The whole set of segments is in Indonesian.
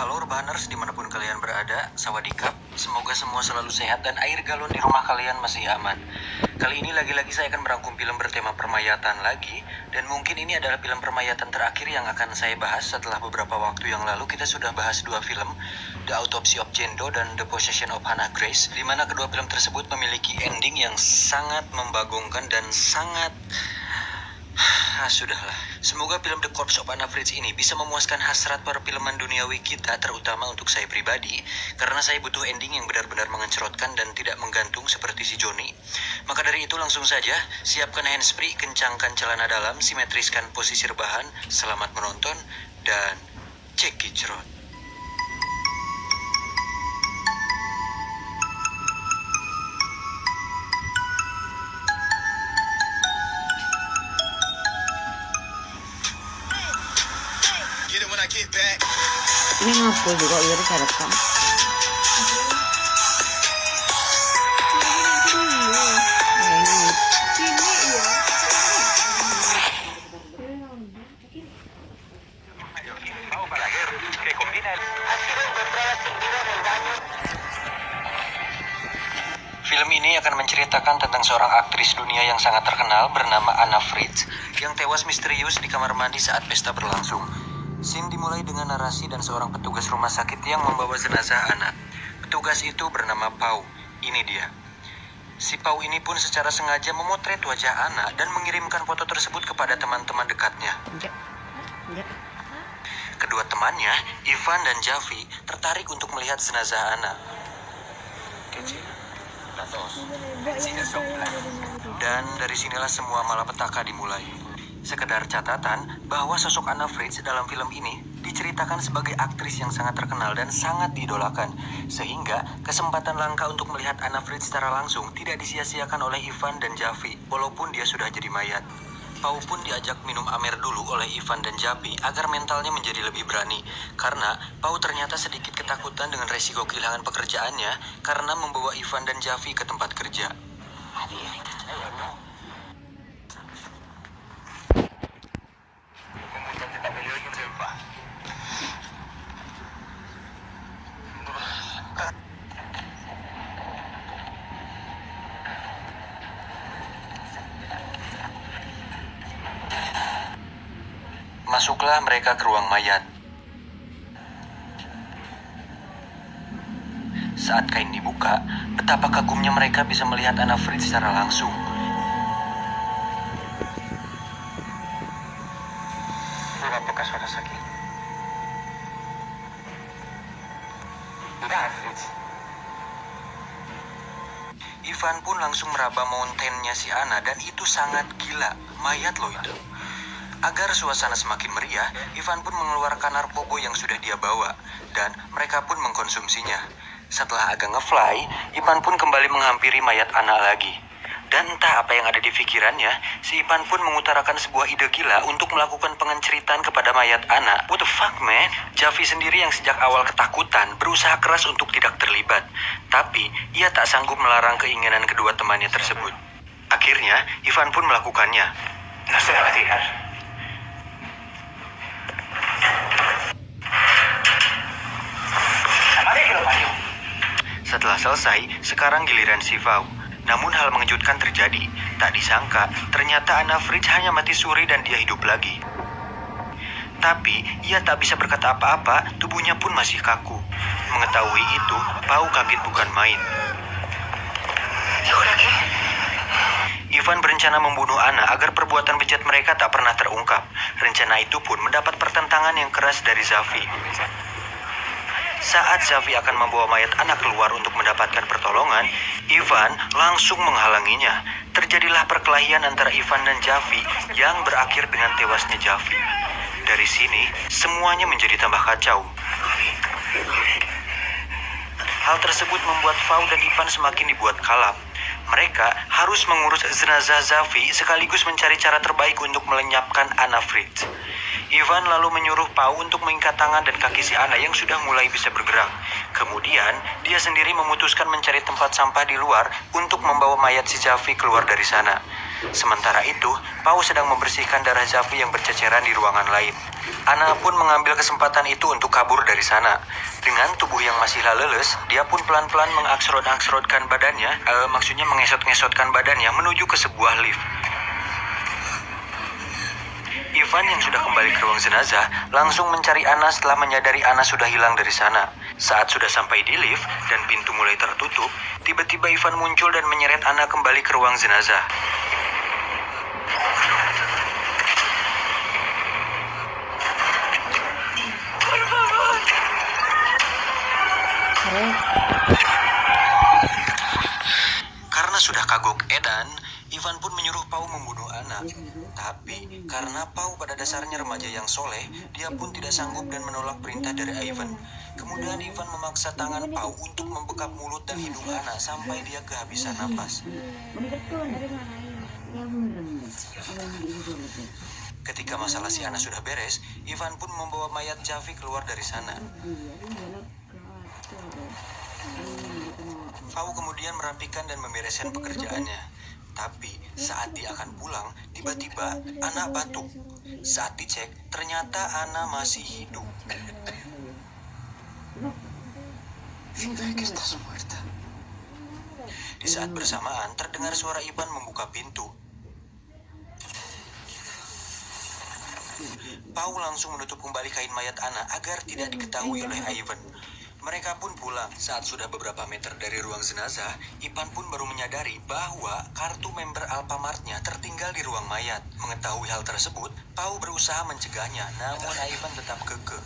Halo Urbaners dimanapun kalian berada, sawadikap. Semoga semua selalu sehat dan air galon di rumah kalian masih aman. Kali ini lagi-lagi saya akan merangkum film bertema permayatan lagi. Dan mungkin ini adalah film permayatan terakhir yang akan saya bahas setelah beberapa waktu yang lalu kita sudah bahas dua film, The Autopsy of Jane Doe dan The Possession of Hannah Grace, di mana kedua film tersebut memiliki ending yang sangat membagongkan dan sangat... sudahlah. Semoga film The Corpse of Anna Fritz ini bisa memuaskan hasrat perfilman duniawi kita, terutama untuk saya pribadi, karena saya butuh ending yang benar-benar mengencerotkan dan tidak menggantung seperti si Johnny. Maka dari itu langsung saja, siapkan handsfree, kencangkan celana dalam, simetriskan posisi rebahan, selamat menonton, dan cekicrot. Ini ngapul juga udah direkam. Film ini akan menceritakan tentang seorang aktris dunia yang sangat terkenal bernama Anna Fritz yang tewas misterius di kamar mandi saat pesta berlangsung. Scene dimulai dengan narasi dan seorang petugas rumah sakit yang membawa jenazah Anna. Petugas itu bernama Pau. Ini dia. Si Pau ini pun secara sengaja memotret wajah Anna dan mengirimkan foto tersebut kepada teman-teman dekatnya. Kedua temannya, Ivan dan Javi, tertarik untuk melihat jenazah Anna. Dan dari sinilah semua malapetaka dimulai. Sekedar catatan bahwa sosok Anna Fritz dalam film ini diceritakan sebagai aktris yang sangat terkenal dan sangat diidolakan, sehingga kesempatan langka untuk melihat Anna Fritz secara langsung tidak disia-siakan oleh Ivan dan Javi walaupun dia sudah jadi mayat. Pau pun diajak minum amer dulu oleh Ivan dan Javi agar mentalnya menjadi lebih berani, karena Pau ternyata sedikit ketakutan dengan resiko kehilangan pekerjaannya karena membawa Ivan dan Javi ke tempat kerja. Masuklah mereka ke ruang mayat. Saat kain dibuka, betapa kagumnya mereka bisa melihat Anna Fritz secara langsung. Bekas suara sakit. Ivan pun langsung meraba mountainnya si Anna dan itu sangat gila. Mayat loh itu. Agar suasana semakin meriah, Ivan pun mengeluarkan narkoba yang sudah dia bawa, dan mereka pun mengkonsumsinya. Setelah agak ngefly, Ivan pun kembali menghampiri mayat Anna lagi. Dan entah apa yang ada di pikirannya, si Ivan pun mengutarakan sebuah ide gila untuk melakukan pengenceritan kepada mayat Anna. What the fuck, man? Javi sendiri yang sejak awal ketakutan berusaha keras untuk tidak terlibat. Tapi, ia tak sanggup melarang keinginan kedua temannya tersebut. Akhirnya, Ivan pun melakukannya. Setelah selesai, sekarang giliran si Pau. Namun hal mengejutkan terjadi. Tak disangka, ternyata Anna Fritz hanya mati suri dan dia hidup lagi. Tapi, ia tak bisa berkata apa-apa, tubuhnya pun masih kaku. Mengetahui itu, Pau kaget bukan main. Ivan berencana membunuh Anna agar perbuatan bejat mereka tak pernah terungkap. Rencana itu pun mendapat pertentangan yang keras dari Javi. Saat Javi akan membawa mayat Anna keluar untuk mendapatkan pertolongan, Ivan langsung menghalanginya. Terjadilah perkelahian antara Ivan dan Javi yang berakhir dengan tewasnya Javi. Dari sini, semuanya menjadi tambah kacau. Hal tersebut membuat Pau dan Ivan semakin dibuat kalap. Mereka harus mengurus jenazah Javi sekaligus mencari cara terbaik untuk melenyapkan Anna Fritz. Ivan lalu menyuruh Pau untuk mengikat tangan dan kaki si Anna yang sudah mulai bisa bergerak. Kemudian, dia sendiri memutuskan mencari tempat sampah di luar untuk membawa mayat si Javi keluar dari sana. Sementara itu, Pau sedang membersihkan darah Zafi yang berceceran di ruangan lain. Ana pun mengambil kesempatan itu untuk kabur dari sana. Dengan tubuh yang masih leles, dia pun pelan-pelan mengaksrot-aksrotkan badannya, maksudnya mengesot-ngesotkan badannya menuju ke sebuah lift. Ivan yang sudah kembali ke ruang jenazah langsung mencari Ana setelah menyadari Ana sudah hilang dari sana. Saat sudah sampai di lift dan pintu mulai tertutup, tiba-tiba Ivan muncul dan menyeret Ana kembali ke ruang jenazah. Karena sudah kagok edan, Ivan pun menyuruh Pau membunuh Ana. Tapi karena Pau pada dasarnya remaja yang soleh, dia pun tidak sanggup dan menolak perintah dari Ivan. Kemudian Ivan memaksa tangan Pau untuk membekap mulut dan hidung Ana sampai dia kehabisan napas. Ketika masalah si Ana sudah beres, Ivan pun membawa mayat Javi keluar dari sana. Pau kemudian merapikan dan membereskan pekerjaannya. Tapi saat dia akan pulang, tiba-tiba Ana batuk. Saat dicek, ternyata Ana masih hidup. Di saat bersamaan, terdengar suara Ivan membuka pintu. Pau langsung menutup kembali kain mayat Ana agar tidak diketahui oleh Ivan. Mereka pun pulang. Saat sudah beberapa meter dari ruang jenazah, Ivan pun baru menyadari bahwa kartu member Alfamart-nya tertinggal di ruang mayat. Mengetahui hal tersebut, Pau berusaha mencegahnya, namun Ivan tetap kekeh.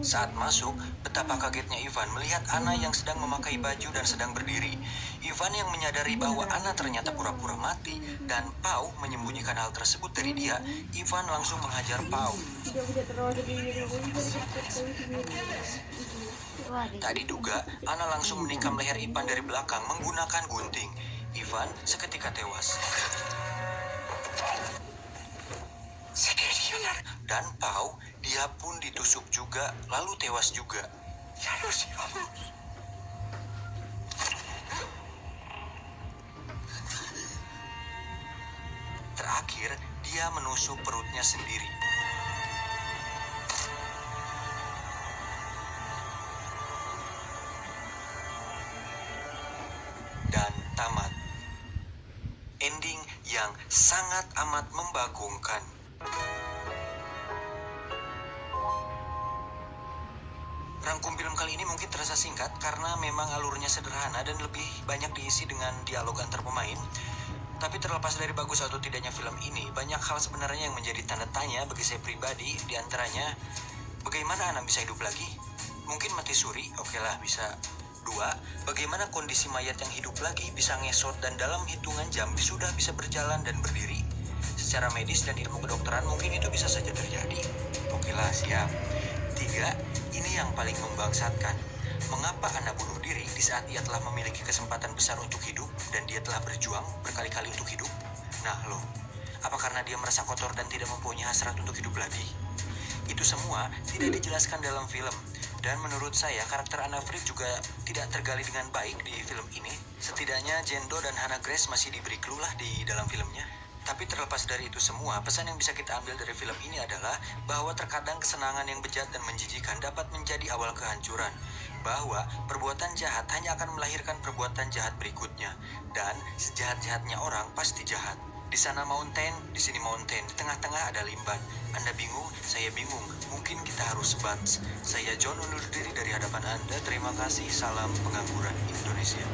Saat masuk, betapa kagetnya Ivan melihat Ana yang sedang memakai baju dan sedang berdiri. Ivan yang menyadari bahwa Ana ternyata pura-pura mati dan Pau menyembunyikan hal tersebut dari dia, Ivan langsung menghajar Pau. Tak diduga, Ana langsung menikam leher Ivan dari belakang menggunakan gunting. Ivan seketika tewas. Dan Pau, dia pun ditusuk juga, lalu tewas juga. Terakhir, dia menusuk perutnya sendiri. Dan tamat. Ending yang sangat amat membagongkan. Rangkum film kali ini mungkin terasa singkat karena memang alurnya sederhana dan lebih banyak diisi dengan dialog antar pemain. Tapi terlepas dari bagus atau tidaknya film ini, banyak hal sebenarnya yang menjadi tanda tanya bagi saya pribadi. Di antaranya, bagaimana Ana bisa hidup lagi? Mungkin mati suri, oke lah bisa. 2, bagaimana kondisi mayat yang hidup lagi bisa ngesot dan dalam hitungan jam sudah bisa berjalan dan berdiri? Secara medis dan ilmu kedokteran mungkin itu bisa saja terjadi. Oke lah, siap. 3, ini yang paling membangsatkan. Mengapa Ana bunuh diri di saat ia telah memiliki kesempatan besar untuk hidup dan dia telah berjuang berkali-kali untuk hidup? Nah loh, apa karena dia merasa kotor dan tidak mempunyai hasrat untuk hidup lagi? Itu semua tidak dijelaskan dalam film. Dan menurut saya karakter Anna Frick juga tidak tergali dengan baik di film ini. Setidaknya Jendo dan Hannah Grace masih diberi clue lah di dalam filmnya. Tapi terlepas dari itu semua, pesan yang bisa kita ambil dari film ini adalah bahwa terkadang kesenangan yang bejat dan menjijikan dapat menjadi awal kehancuran. Bahwa perbuatan jahat hanya akan melahirkan perbuatan jahat berikutnya. Dan sejahat-jahatnya orang pasti jahat. Di sana mountain, di sini mountain, di tengah-tengah ada limban. Anda bingung, saya bingung. Mungkin kita harus sebat. Saya John undur diri dari hadapan Anda. Terima kasih, salam pengangguran Indonesia.